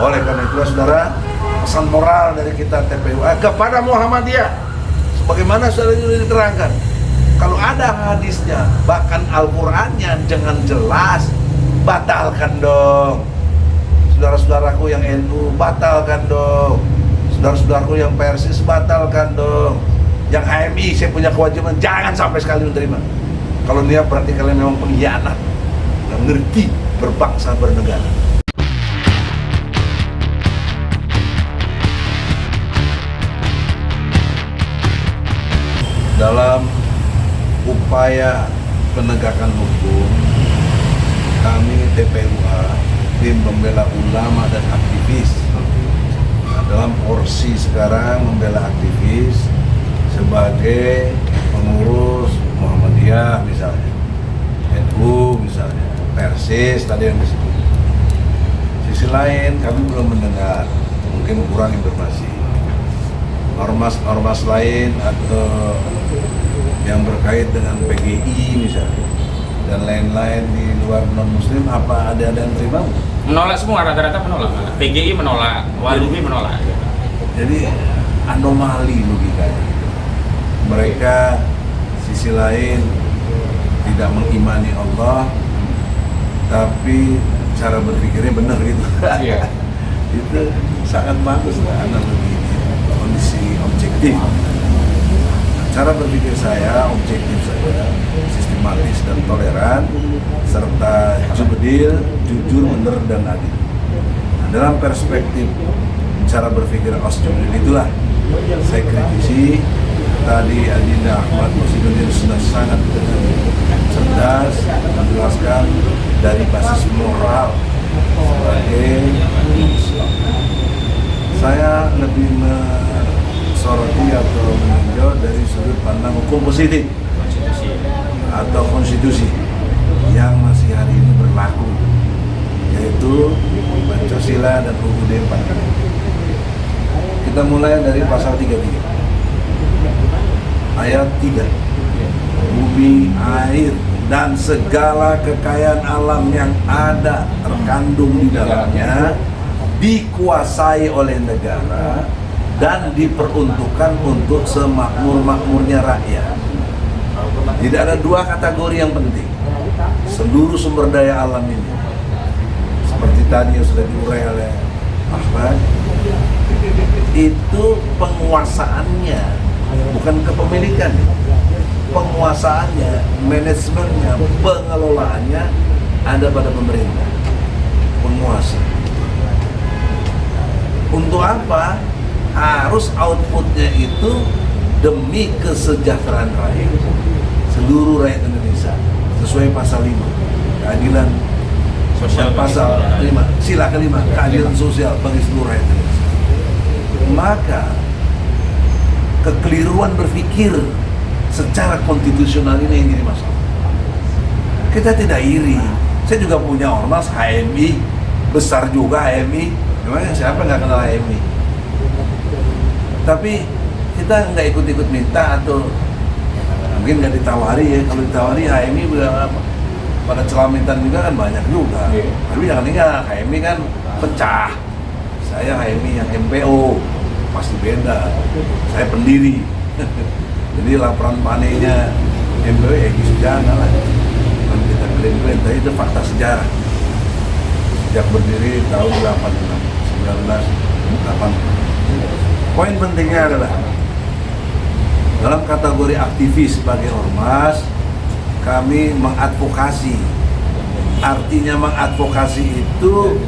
Oleh karena itu, saudara, pesan moral dari kita TPUA kepada Muhammadiyah, sebagaimana sudah diterangkan, kalau ada hadisnya, bahkan Al-Qur'annya jangan jelas, batalkan dong. Saudara-saudaraku yang NU, batalkan dong. Saudara-saudaraku yang Persis, batalkan dong. Yang HMI, saya punya kewajiban, jangan sampai sekali menerima. Kalau dia berarti kalian memang pengkhianat, nggak ngerti berbangsa bernegara. Dalam upaya penegakan hukum, kami TPUA, tim pembela ulama dan aktivis, dalam porsi sekarang membela aktivis sebagai pengurus Muhammadiyah misalnya, NU misalnya, Persis tadi yang disebut. Sisi lain kami belum mendengar, mungkin kurang informasi, ormas-ormas lain atau yang berkait dengan PGI misalnya dan lain-lain di luar non-muslim, apa ada yang terima? Menolak semua, rata-rata menolak. PGI menolak, Walumi menolak. Jadi anomali logikanya. Mereka sisi lain tidak mengimani Allah, tapi cara berpikirnya benar gitu. Iya. Itu sangat bagus lah analogi ini, kondisi objektif. Cara berpikir saya objektif saja, sistematis dan toleran, serta jubedil, jujur, benar dan adil. Nah, dalam perspektif cara berpikir Osjubedil itulah saya kritisi. Tadi Adinda Ahmad Musidudin sudah sangat cerdas menjelaskan dari basis moral sebagai Islam. Saya lebih soroti atau meninjau dari sudut pandang hukum positif atau konstitusi yang masih hari ini berlaku, yaitu Pancasila dan UUD 45. Kita mulai dari pasal 33 ayat 3. Bumi, air, dan segala kekayaan alam yang ada terkandung di dalamnya dikuasai oleh negara dan diperuntukkan untuk semakmur-makmurnya rakyat. Tidak ada dua kategori yang penting. Seluruh sumber daya alam ini, seperti tadi yang sudah diurai oleh Ahmad, itu penguasaannya, bukan kepemilikan. Penguasaannya, manajemennya, pengelolaannya ada pada pemerintah, penguasa. Untuk apa? Harus outputnya itu demi kesejahteraan rakyat, seluruh rakyat Indonesia, sesuai pasal 5 keadilan sosial, pasal 5 sila kelima keadilan sosial bagi seluruh rakyat Indonesia. Maka kekeliruan berpikir secara konstitusional ini yang jadi masalah. Kita tidak iri. Saya juga punya ormas HMI, besar juga HMI. Memang siapa nggak kenal HMI? Tapi kita nggak ikut-ikut minta atau mungkin nggak ditawari ya. Kalau ditawari HMI udah pada celamitan juga kan banyak juga. Tapi jangan ingat HMI kan pecah. Saya HMI yang MPO pasti beda. Saya pendiri. Jadi laporan panenya MPO ya Sujana lah. Kan kita klaim-klaim, tapi itu fakta sejarah. Sejak berdiri tahun 1980. Poin pentingnya adalah dalam kategori aktivis sebagai ormas, kami mengadvokasi. Artinya mengadvokasi itu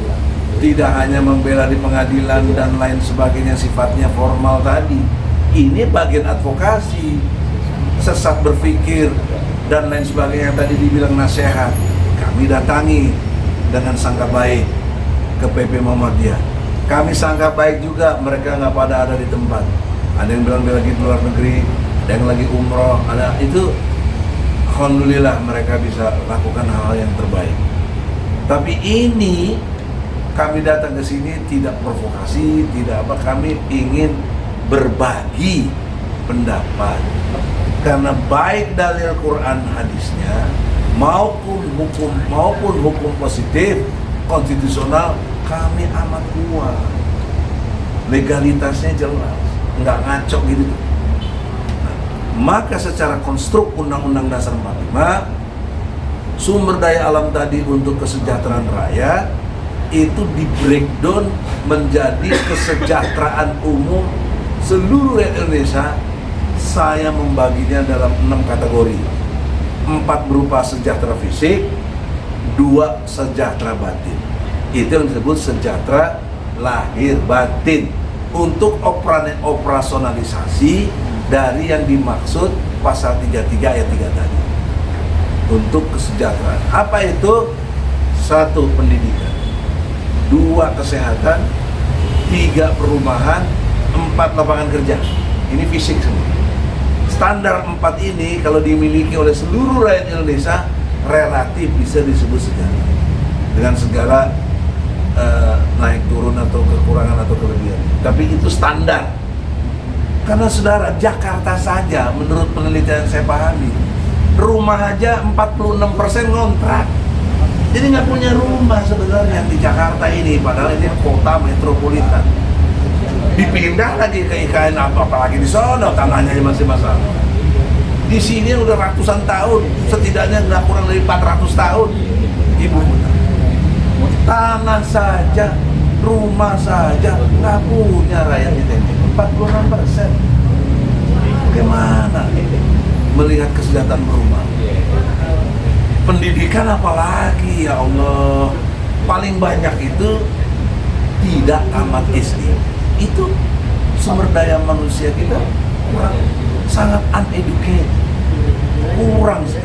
tidak hanya membela di pengadilan dan lain sebagainya sifatnya formal tadi. Ini bagian advokasi. Sesat berpikir dan lain sebagainya yang tadi dibilang nasihat, kami datangi dengan sangka baik ke PP Muhammadiyah. Kami sangka baik juga, mereka nggak pada ada di tempat. Ada yang bilang dia lagi di luar negeri, ada yang lagi umroh, ada itu. Alhamdulillah mereka bisa lakukan hal yang terbaik. Tapi ini kami datang ke sini tidak provokasi, tidak apa, kami ingin berbagi pendapat. Karena baik dalil Quran hadisnya maupun hukum positif konstitusional kami amat kuat. legalitasnya jelas, nggak ngaco gitu. Nah, maka secara konstruk Undang-Undang Dasar 45, sumber daya alam tadi untuk kesejahteraan rakyat itu di breakdown menjadi kesejahteraan umum seluruh rakyat Indonesia. Saya membaginya dalam 6 kategori. 4 berupa sejahtera fisik, 2 sejahtera batin. Itu yang disebut sejahtera lahir batin untuk operasionalisasi dari yang dimaksud pasal 33 ayat 3 tadi. Untuk kesejahteraan. Apa itu? 1 pendidikan, 2 kesehatan, 3 perumahan, 4 lapangan kerja. Ini fisik semua. Standar 4 ini kalau dimiliki oleh seluruh rakyat Indonesia relatif bisa disebut sejahtera. Dengan segala naik turun atau kekurangan atau kelebihan. Tapi itu standar. Karena saudara, Jakarta saja menurut penelitian yang saya pahami, rumah aja 46% ngontrak. Jadi nggak punya rumah sebenarnya di Jakarta ini, padahal ini kota metropolitan. Dipindah lagi ke IKN apalagi di sono, tanahnya masih masalah. Di sini udah ratusan tahun, setidaknya nggak kurang dari 400 tahun ibu kota. Tanah saja, rumah saja nggak punya rakyat ini, 46%. Bagaimana melihat kesejahteraan rumah? Pendidikan apalagi, ya Allah, paling banyak itu tidak tamat SD. Itu sumber daya manusia kita kurang, sangat uneducated, kurang sih.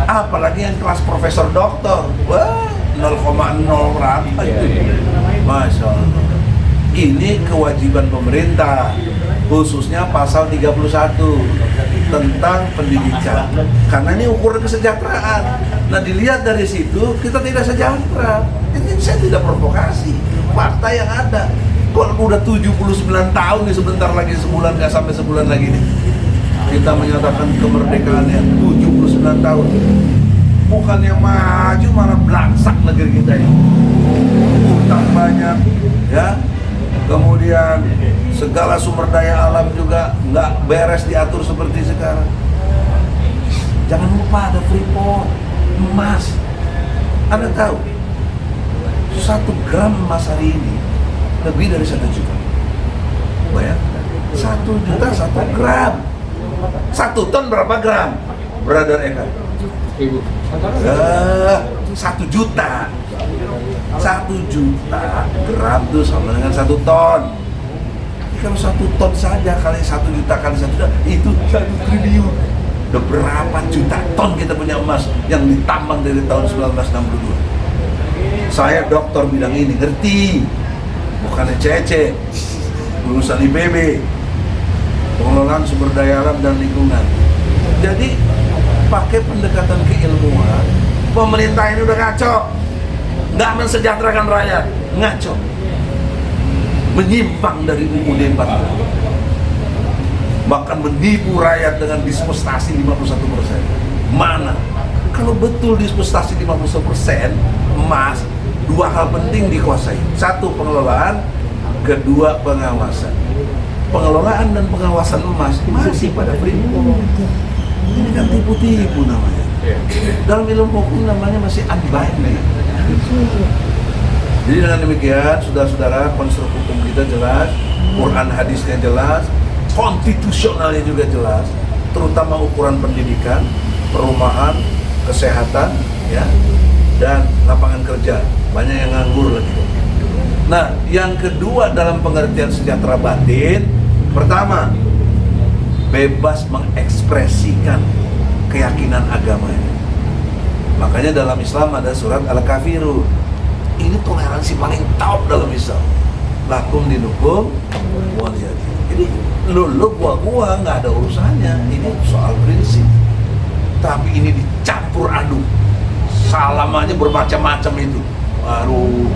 Apalagi yang kelas profesor doktor, wah 0,0 berapa itu, Masya Allah. Ini kewajiban pemerintah, khususnya pasal 31 tentang pendidikan, karena ini ukuran kesejahteraan. Nah, dilihat dari situ kita tidak sejahtera. Ini saya tidak provokasi, fakta yang ada. Kalau udah 79 tahun nih, sebentar lagi sebulan, nggak sampai sebulan lagi nih, kita menyatakan kemerdekaannya 79 tahun. Bukannya maju, malah belangsak negeri kita ini. Utang banyak, ya. Kemudian segala sumber daya alam juga nggak beres diatur seperti sekarang. Jangan lupa ada Freeport, emas. Anda tahu, 1 gram emas hari ini lebih dari 1 juta. Bayangkan, 1 juta 1 gram. 1 ton berapa gram? Brother Eka? 1 juta. 1 juta gram itu sama dengan 1 ton. Kalau 1 ton saja kali 1 juta kali 1 juta, itu 1 triliun. Udah berapa juta ton kita punya emas yang ditambang dari tahun 1962. Saya dokter bidang ini, ngerti. Bukannya cece, lulusan IPB, pengelolaan sumber daya alam dan lingkungan. Jadi pakai pendekatan keilmuan, pemerintah ini udah ngaco, nggak mensejahterakan rakyat, ngaco, menyimpang dari UUD 40, bahkan menipu rakyat dengan dispensasi 51%. Mana? Kalau betul dispensasi 51% emas, 2 hal penting dikuasai. 1, pengelolaan, 2, pengawasan. Pengelolaan dan pengawasan emas masih pada Freeport. Ini kan tipu-tipu namanya. Dalam ilmu hukum namanya masih unbinding. Jadi dengan demikian, saudara-saudara, konstruk hukum kita jelas, Quran hadisnya jelas, konstitusionalnya juga jelas, terutama ukuran pendidikan, perumahan, kesehatan, ya, dan lapangan kerja. Banyak yang nganggur lagi. Nah, yang kedua dalam pengertian sejahtera batin, pertama, bebas mengekspresikan keyakinan agamanya. Makanya dalam Islam ada surat Al-Kafirun. Ini toleransi paling top dalam Islam. Lakum dinukum waliyadin. Jadi lu gua nggak ada urusannya. Ini soal prinsip. Tapi ini dicampur aduk. Salam aja bermacam-macam itu. Baru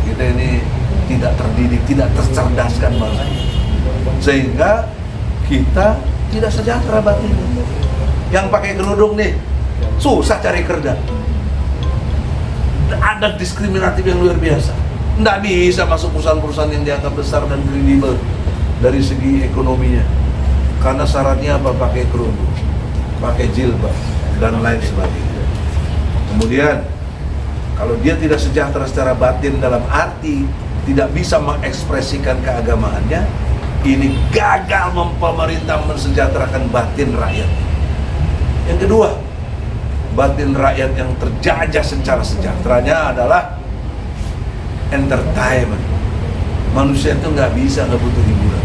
kita ini tidak terdidik, tidak tercerdaskan bangsa. Sehingga kita tidak sejahtera batin. Yang pakai kerudung nih susah cari kerja. Ada diskriminatif yang luar biasa. Nggak bisa masuk perusahaan-perusahaan yang dianggap besar dan kredibel dari segi ekonominya. Karena syaratnya apa? Pakai kerudung, pakai jilbab, dan lain sebagainya. Kemudian, kalau dia tidak sejahtera secara batin dalam arti tidak bisa mengekspresikan keagamaannya, ini gagal pemerintah mensejahterakan batin rakyat. Yang kedua, batin rakyat yang terjajah secara sejahteranya adalah entertainment. Manusia itu nggak butuh hiburan,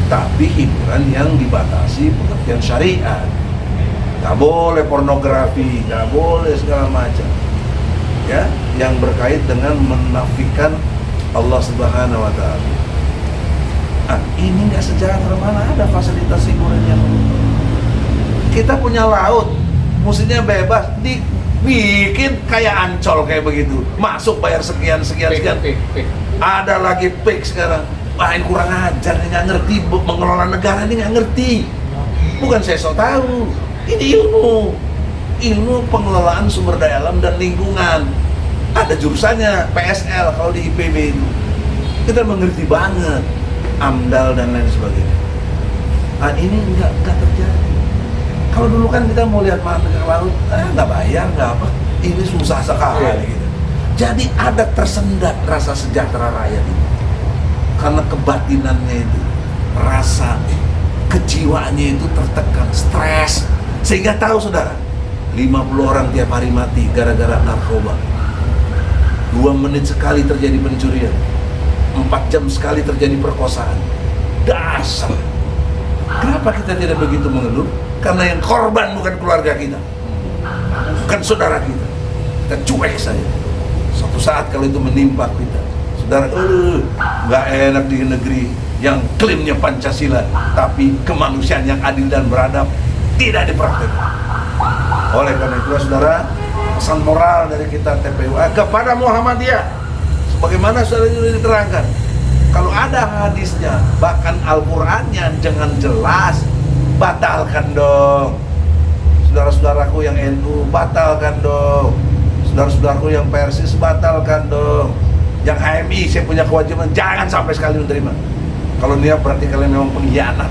tapi hiburan yang dibatasi pengertian syariat. Nggak boleh pornografi, nggak boleh segala macam, ya, yang berkait dengan menafikan Allah Subhanahu Wa Taala. Ini nggak sejahtera, mana ada fasilitas hiburan yang kita punya laut, musiknya bebas, dibikin kayak Ancol kayak begitu, masuk bayar sekian. Ada lagi pik sekarang. Wah, ini kurang ajar, ini nggak ngerti mengelola negara, ini nggak ngerti. Bukan saya sok tahu, ini ilmu pengelolaan sumber daya alam dan lingkungan. Ada jurusannya PSL kalau di IPB itu. Kita mengerti banget AMDAL dan lain sebagainya. Nah, ini nggak terjadi. Kalau dulu kan kita mau lihat mana ke laut, nggak bayar, nggak apa. Ini susah sekali gitu. Jadi ada tersendat rasa sejahtera rakyat itu. Karena kebatinannya itu, rasa kejiwaannya itu tertekan, stres. Sehingga tahu saudara, 50 orang tiap hari mati gara-gara narkoba. 2 menit sekali terjadi pencurian, 4 jam sekali terjadi perkosaan. Dasar. Kenapa kita tidak begitu mengeluh? Karena yang korban bukan keluarga kita, bukan saudara kita. Kita cuek saja. Suatu saat kalau itu menimpa kita, saudara, nggak enak di negeri yang klaimnya Pancasila, tapi kemanusiaan yang adil dan beradab tidak dipraktekkan. Oleh karena itu, saudara, pesan moral dari kita TPUA kepada Muhammadiyah, sebagaimana sudah diterangkan, kalau ada hadisnya, bahkan Al-Qur'annya jangan jelas, batalkan dong. Saudara-saudaraku yang NU, batalkan dong. Saudara-saudaraku yang Persis, batalkan dong. Yang HMI, saya punya kewajiban, jangan sampai sekali menerima. Kalau dia berarti kalian memang pengkhianat,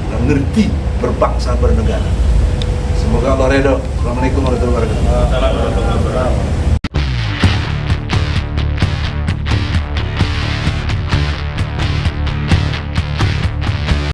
nggak ngerti berbangsa bernegara. Semoga Allah ridho. Assalamualaikum warahmatullahi wabarakatuh. Assalamualaikum warahmatullahi wabarakatuh.